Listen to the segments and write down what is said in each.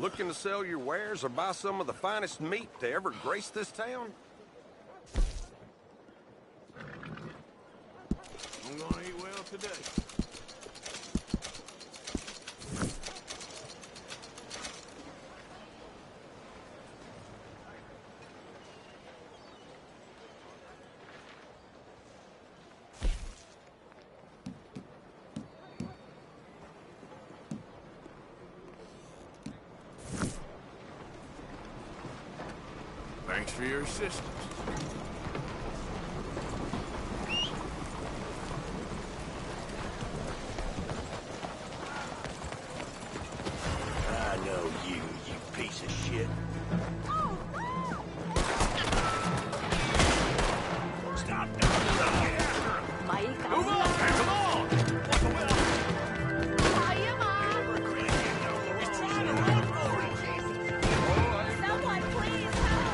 Looking to sell your wares or buy some of the finest meat to ever grace this town? I'm gonna eat well today. Thanks for your assistance. I know you piece of shit. Stop. Move on! Come on! What's the will? He's trying to run for it! Someone please help!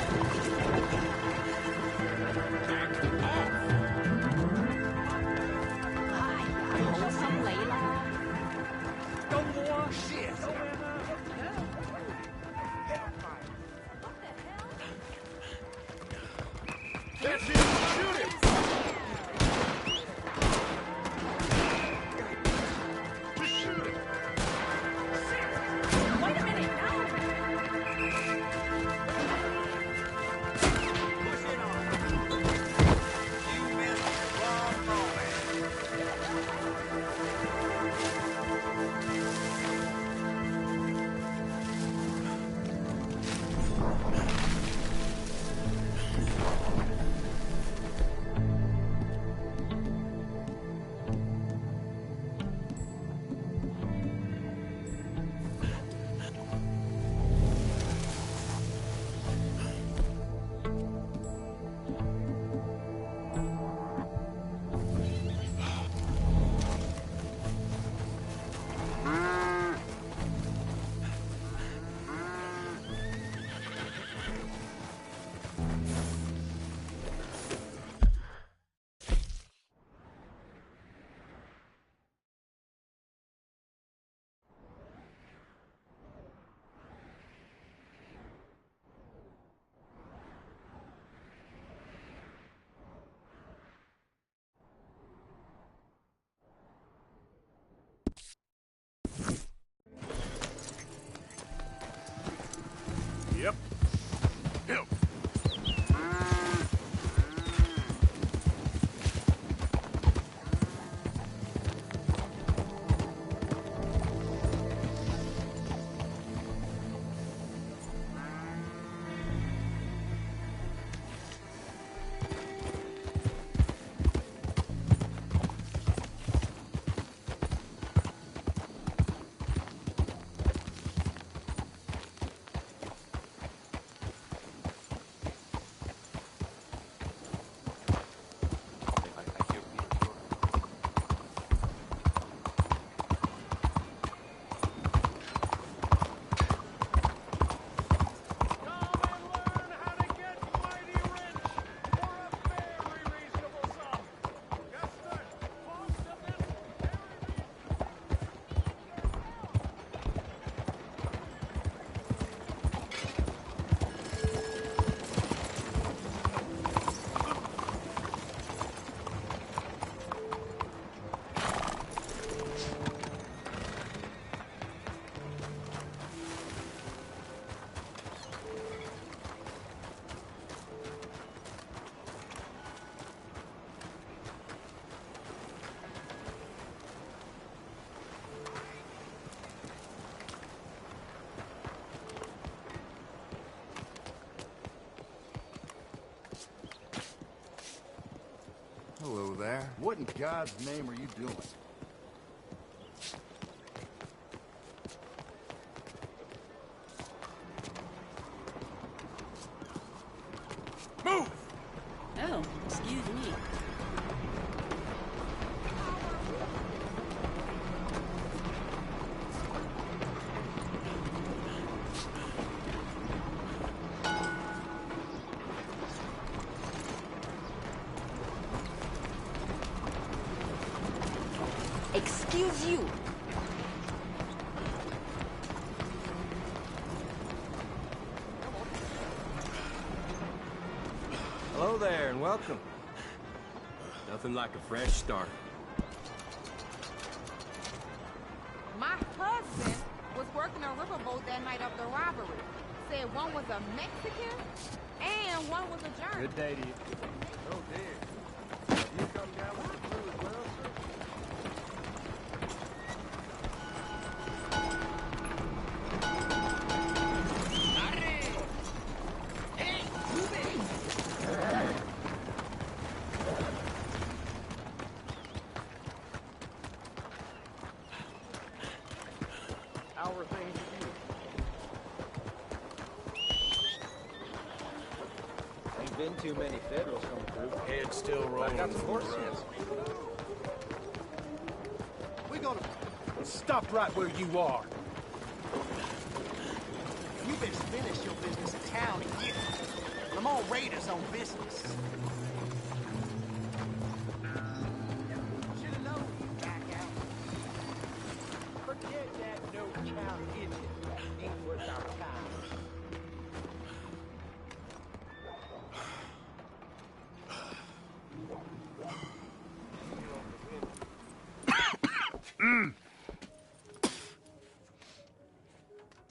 That's it! Shoot him! Just shoot him! Wait a minute, no! Push it on. You missed the wrong moment. Yep. Help. Hello there. What in God's name are you doing? Move! Oh, excuse me. Excuse you. Hello there, and welcome. Nothing like a fresh start. My husband was working a riverboat that night of the robbery. Said one was a Mexican and one was a German. Good day to you. Oh, dear. You come down with the crew as well, sir? How are things with you? Ain't been too many Federals coming through. Head still rolling. Got some horses. We gonna stop right where you are. You best finish your business in town and get it. I'm on Raiders on business. Should've known you'd back out. Forget that no-count idiot. Ain't worth our time.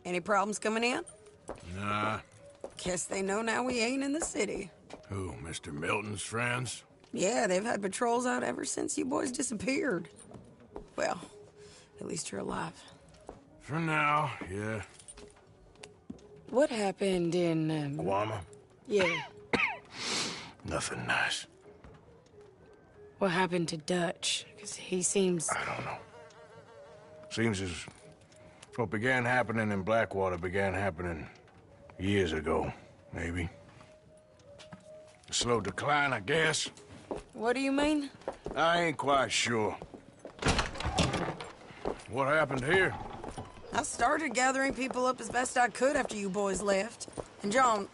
Any problems coming in? Nah. Guess they know now we ain't in the city. Who, Mr. Milton's friends? Yeah, they've had patrols out ever since you boys disappeared. Well, at least you're alive. For now, yeah. What happened in, Guama? yeah, Nothing nice. what happened to Dutch? Because he seems... I don't know. Seems as what began happening in Blackwater began happening years ago, maybe. A slow decline, I guess. What do you mean? I ain't quite sure. What happened here? I started gathering people up as best I could after you boys left. And John,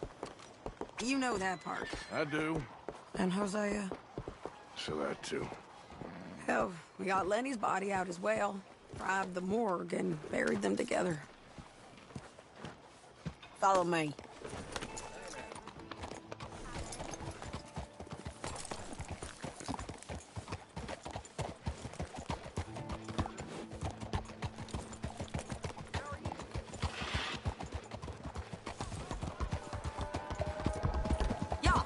you know that part. I do. And Hosea? So that too. Hell, we got Lenny's body out as well. Bribed the morgue and buried them together. Follow me. Yeah.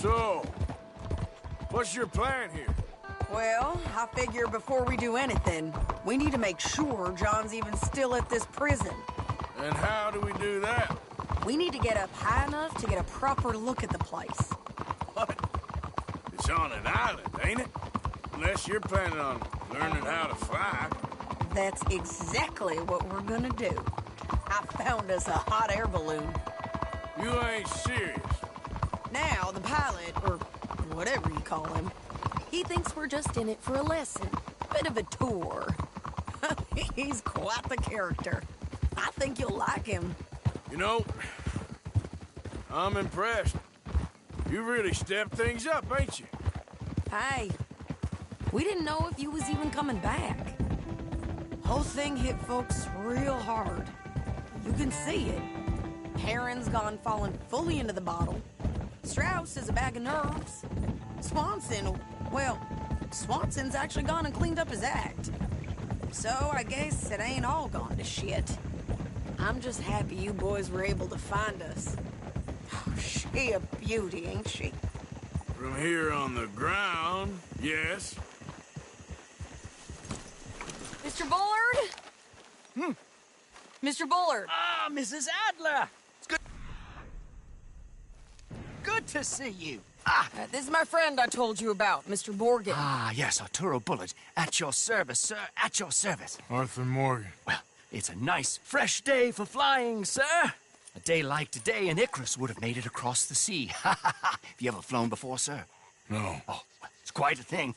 So, what's your plan here? Well, I figure before we do anything, we need to make sure John's even still at this prison. And how do we do that? We need to get up high enough to get a proper look at the place. What? It's on an island, ain't it? Unless you're planning on learning how to fly. That's exactly what we're gonna do. I found us a hot air balloon. You ain't serious. Now, the pilot, or whatever you call him, he thinks we're just in it for a lesson. Bit of a tour. He's quite the character. I think you'll like him. You know, I'm impressed. You really stepped things up, ain't you? Hey, we didn't know if you was even coming back. Whole thing hit folks real hard. You can see it. Heron's gone falling fully into the bottle. Strauss is a bag of nerves. Swanson's actually gone and cleaned up his act. So I guess it ain't all gone to shit. I'm just happy you boys were able to find us. Oh, she a beauty, ain't she? From here on the ground, yes. Mr. Bullard? Mr. Bullard. Ah, Mrs. Adler! It's good. Good to see you. This is my friend I told you about, Mr. Morgan. Ah, yes, Arturo Bullard. At your service, sir. At your service. Arthur Morgan. Well, it's a nice, fresh day for flying, sir. A day like today, an Icarus would have made it across the sea. Have you ever flown before, sir? No. Oh, well, it's quite a thing.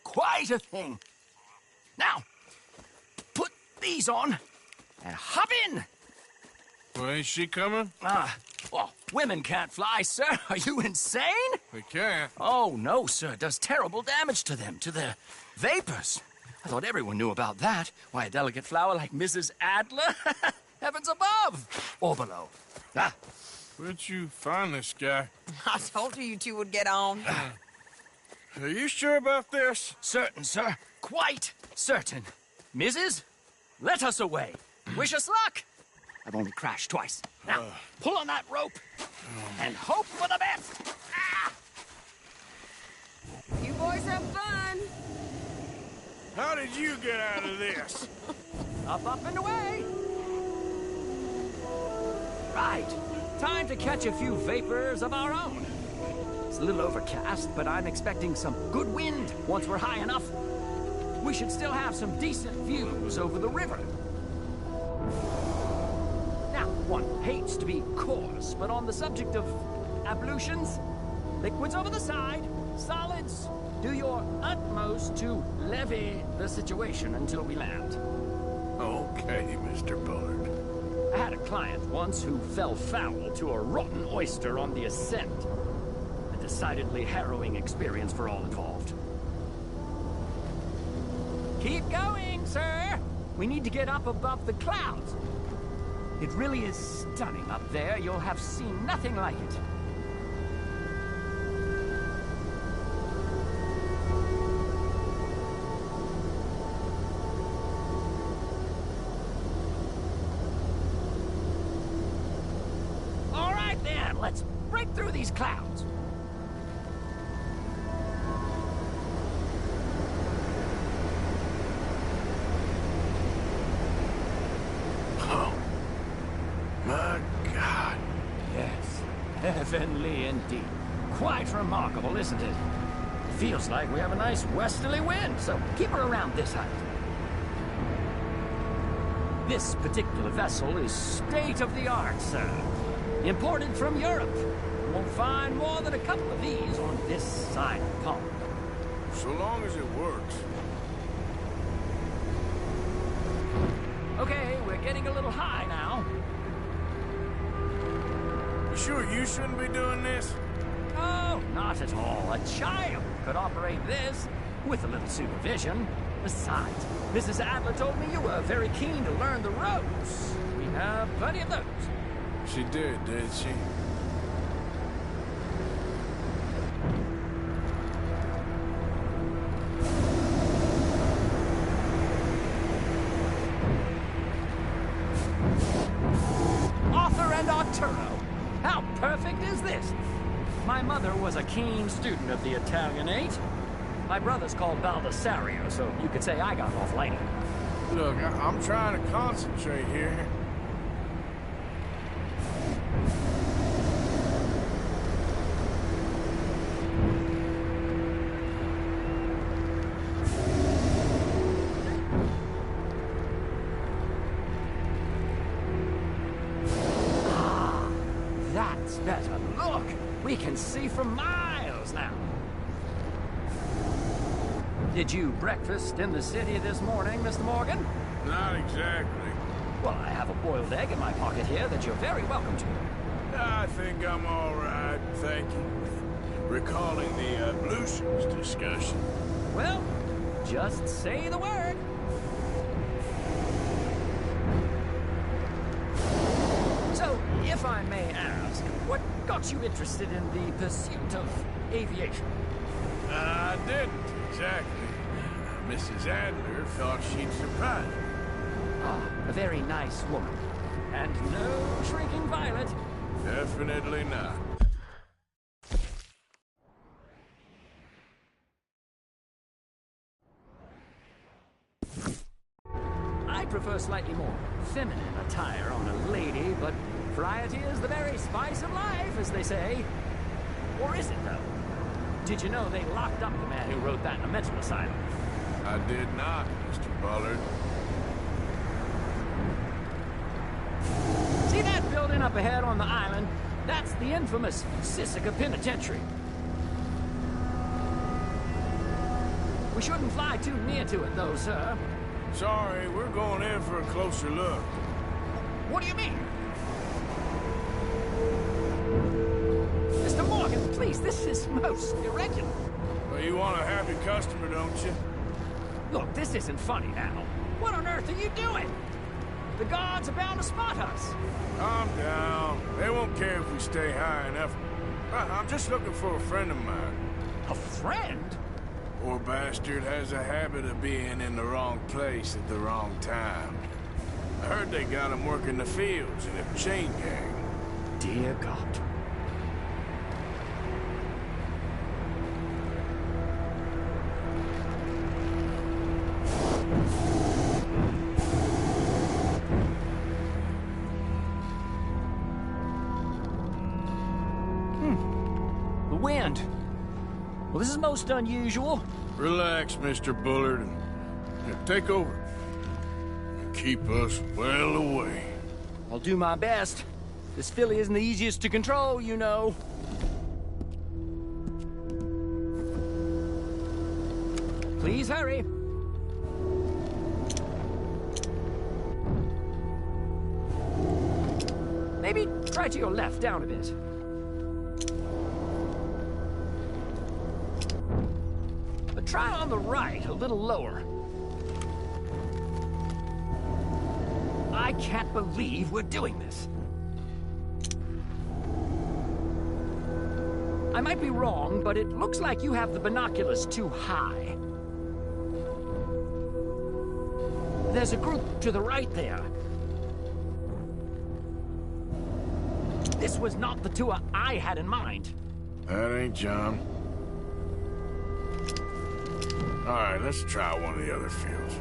Quite a thing. Now, put these on and hop in. Well, ain't she coming? Well, women can't fly, sir. Are you insane? They can't. Oh, no, sir. It does terrible damage to them, to their vapors. I thought everyone knew about that. Why, a delicate flower like Mrs. Adler? Heavens above! Or below. Where'd you find this guy? I told you two would get on. Are you sure about this? Certain, sir. Quite certain. Mrs., let us away. Wish us luck. I've only crashed twice. Now, pull on that rope and hope for the best. Ah! You boys have fun. How did you get out of this? Up, and away. Right. Time to catch a few vapors of our own. It's a little overcast, but I'm expecting some good wind once we're high enough. We should still have some decent views over the river. Now, one hates to be coarse, but on the subject of ablutions, liquids over the side, solids, do your utmost to levy the situation until we land. Okay, Mr. Bullard. I had a client once who fell foul to a rotten oyster on the ascent. A decidedly harrowing experience for all involved. Keep going, sir! We need to get up above the clouds. It really is stunning up there. You'll have seen nothing like it. All right, then. Let's break through these clouds. My God. Yes, heavenly indeed. Quite remarkable, isn't it? Feels like we have a nice westerly wind, so keep her around this height. This particular vessel is state-of-the-art, sir. Imported from Europe. You won't find more than a couple of these on this side of the pond. So long as it works. Okay, we're getting a little high now. You sure you shouldn't be doing this? Oh, not at all. A child could operate this with a little supervision. Besides, Mrs. Adler told me you were very keen to learn the ropes. We have plenty of those. She did she? Arthur and Arturo. How perfect is this? My mother was a keen student of the Italianate. My brother's called Baldessario, so you could say I got off lighter. Look, I'm trying to concentrate here. That's better. Look, we can see for miles now. Did you breakfast in the city this morning, Mr. Morgan? Not exactly. Well, I have a boiled egg in my pocket here that you're very welcome to. I think I'm all right, thank you. Recalling the ablutions discussion. Well, just say the word. So, if I may ask, what got you interested in the pursuit of aviation? I didn't, exactly. Mrs. Adler thought she'd surprise me. Ah, a very nice woman. And no shrinking violet. Definitely not. I prefer slightly more feminine attire on a lady, but variety is the very spice of life, as they say. Or is it, though? Did you know they locked up the man who wrote that in a mental asylum? I did not, Mr. Bullard. See that building up ahead on the island? That's the infamous Sisika Penitentiary. We shouldn't fly too near to it, though, sir. Sorry, we're going in for a closer look. What do you mean? Mr. Morgan, please, this is most irregular. Well, you want a happy customer, don't you? Look, this isn't funny now. What on earth are you doing? The guards are bound to spot us. Calm down. They won't care if we stay high enough. I'm just looking for a friend of mine. A friend? Poor bastard has a habit of being in the wrong place at the wrong time. I heard they got him working the fields in a chain gang. Dear God. The wind. Well, this is most unusual. Relax, Mr. Bullard, and take over. Keep us well away. I'll do my best. This filly isn't the easiest to control, you know. Please hurry. Maybe try to your left, down a bit. But try on the right, a little lower. I can't believe we're doing this. I might be wrong, but it looks like you have the binoculars too high. There's a group to the right there. This was not the tour I had in mind. That ain't John. All right, let's try one of the other fields.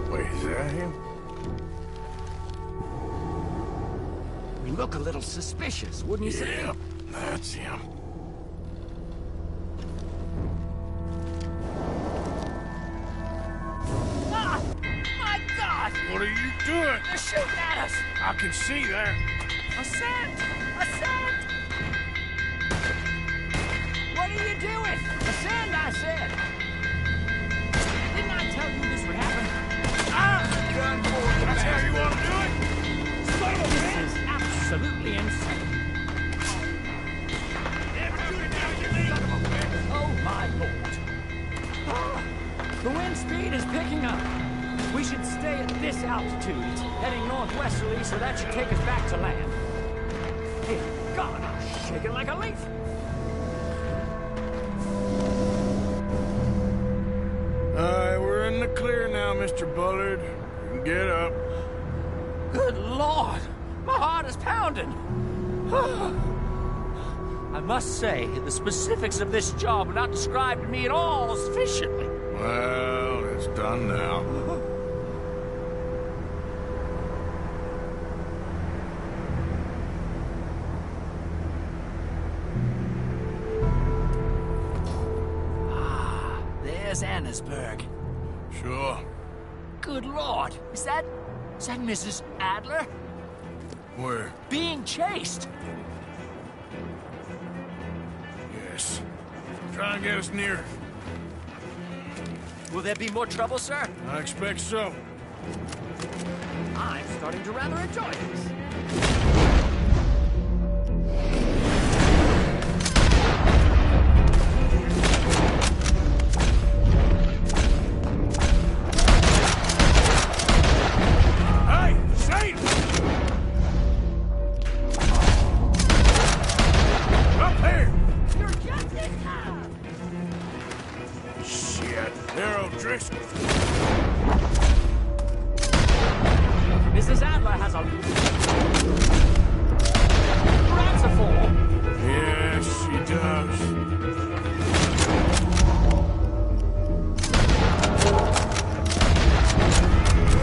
Wait, is that him? We look a little suspicious, wouldn't you say? Yep, that's him. Ah! My God! What are you doing? They're shooting at us! I can see that. A scent! A scent! What are you doing? Ascend, I said! Didn't I tell you this would happen? Ah! Done for. That's how you want to do it? Son of a This bitch! is absolutely insane. Oh, my Lord. Ah, the wind speed is picking up. We should stay at this altitude. It's heading northwesterly, so that should take us back to land. Hey, God, I'm shaking like a leaf. We're in the clear now, Mr. Bullard. You can get up. Good Lord! My heart is pounding! I must say, the specifics of this job were not described to me at all sufficiently. Well, it's done now. There's Annesburg. Sure. Good Lord! Is that Mrs. Adler? Where? Being chased! Yes. Try and get us near. Will there be more trouble, sir? I expect so. I'm starting to rather enjoy this. Hey! Shane! Up here! You're just in time! Shit. They're O'Driscoll. Mrs. Adler has a... Rats are full. Yes, she does.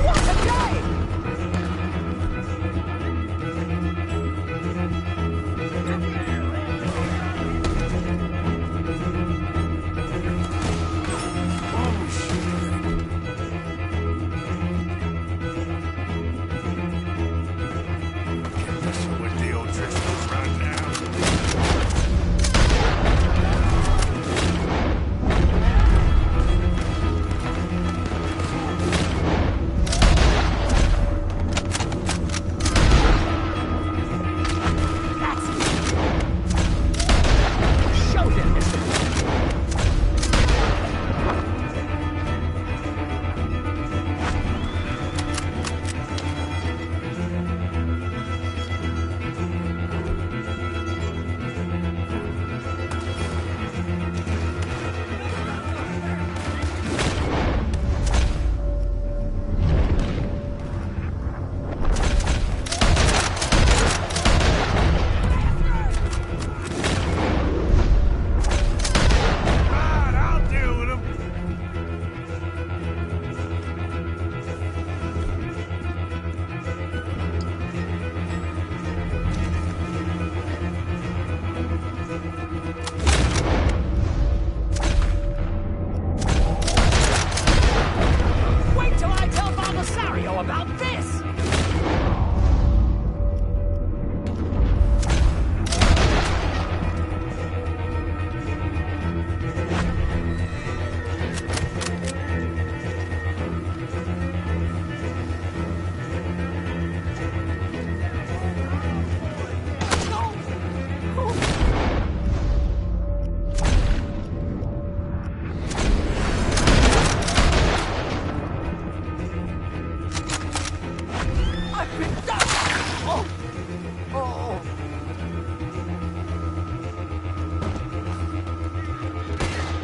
What a day!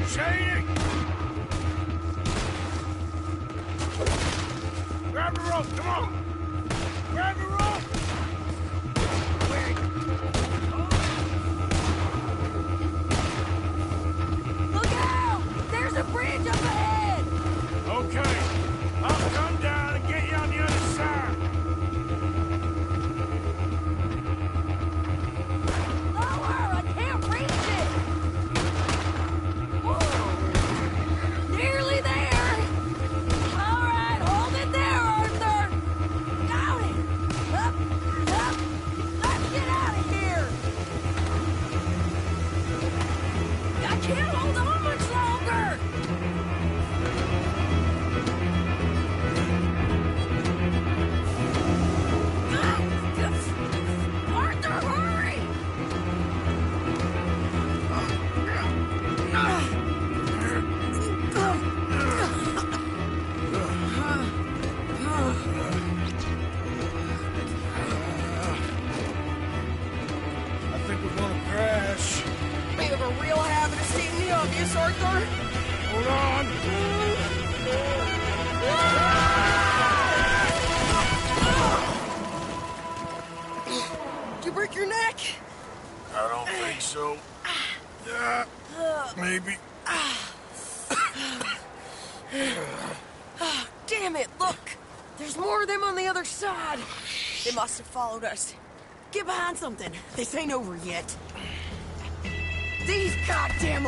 Shady! Grab the rope, come on! Grab the rope! Look out! There's a bridge up ahead! Okay, I'll come down and get you on the other side. Lower! I can't reach it! Whoa. Nearly there! All right, hold it there, Arthur! Got it! Up, up! Let's get out of here! I can't hold on much longer! Arthur, hurry! I think we're gonna crash. You have a real habit of seeing the obvious, Arthur. Hold on. Did you break your neck? I don't think so. Maybe. Damn it, look! There's more of them on the other side. They must have followed us. Get behind something. This ain't over yet. These goddamn...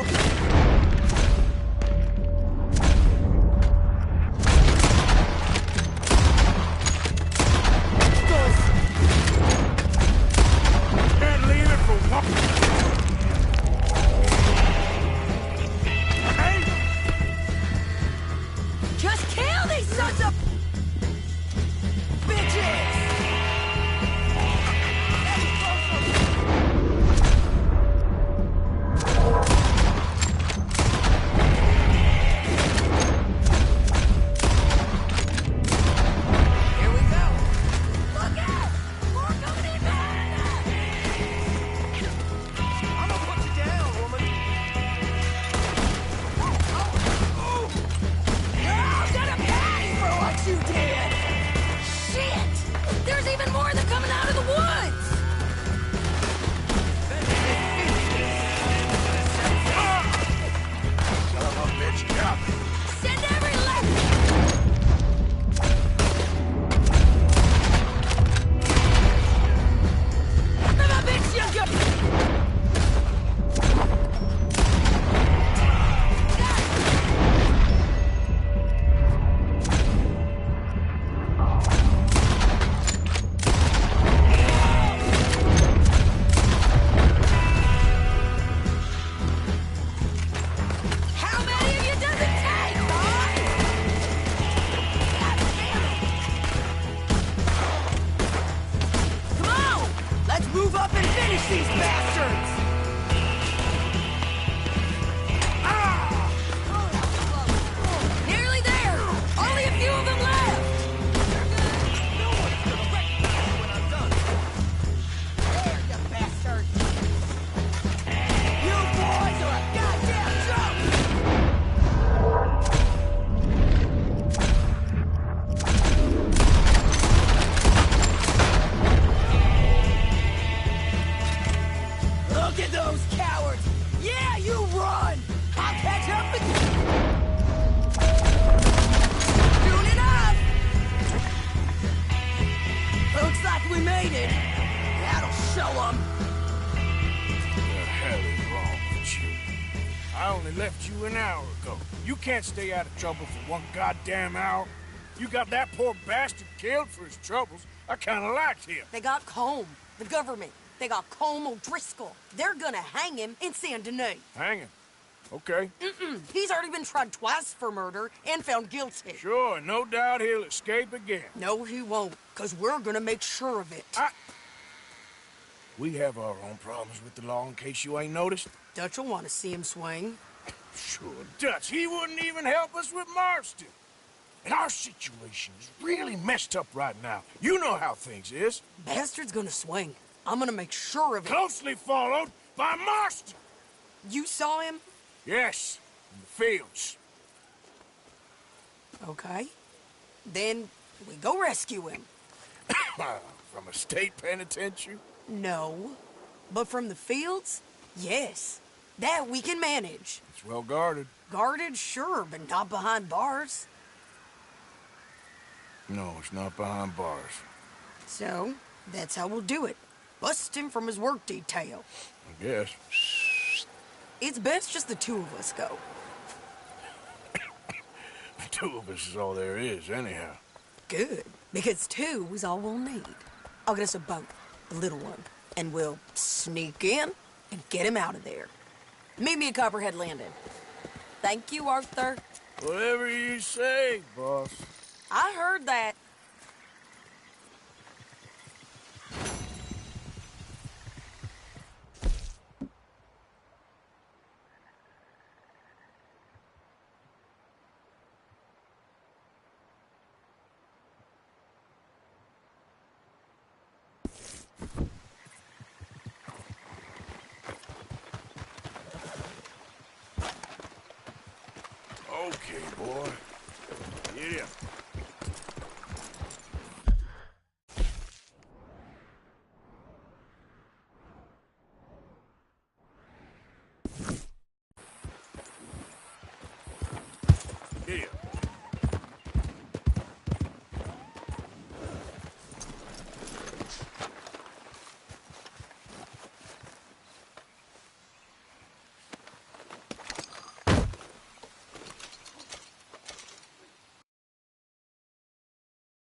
Can't leave it for one. Hey! Just kill these sons of... bitches! Here we go. Look out! More coming in behind us! I'm gonna put you down, woman. You're gonna pay for what you did! Shit! There's even more of them coming out of the woods! Son of a bitch, got me. Send every left! Son of a bitch, you go! How many of you does it take, boy? God damn it! Come on! Let's move up and finish these bastards! Ah! Nearly there! Only a few of them left! No one's gonna recognize me when I'm done. There, you bastard! You boys are a goddamn joke! Look at those cowards! Yeah, you run! I'll catch up with you! Soon enough! Looks like we made it. That'll show them. What the hell is wrong with you? I only left you an hour ago. You can't stay out of trouble for one goddamn hour. You got that poor bastard killed for his troubles. I kinda liked him. They got Combe, the government. They got Combe O'Driscoll. They're gonna hang him in Saint Denis. Hang him. Okay. He's already been tried twice for murder and found guilty. Sure, no doubt he'll escape again. No, he won't, because we're gonna make sure of it. We have our own problems with the law in case you ain't noticed. Dutch will want to see him swing. Sure, Dutch. He wouldn't even help us with Marston. And our situation is really messed up right now. You know how things is. Bastard's gonna swing. I'm gonna make sure of it. Closely followed by a monster! You saw him? Yes, in the fields. Okay. Then we go rescue him. From a state penitentiary? No. But from the fields? Yes. That we can manage. It's well guarded. Guarded, sure, but not behind bars. No, it's not behind bars. So, that's how we'll do it. Bust him from his work detail. I guess. It's best just the two of us go. The two of us is all there is, anyhow. Good, because two is all we'll need. I'll get us a boat, a little one, and we'll sneak in and get him out of there. Meet me at Copperhead Landing. Thank you, Arthur. Whatever you say, boss. I heard that. Okay, boy. Get up. Get up.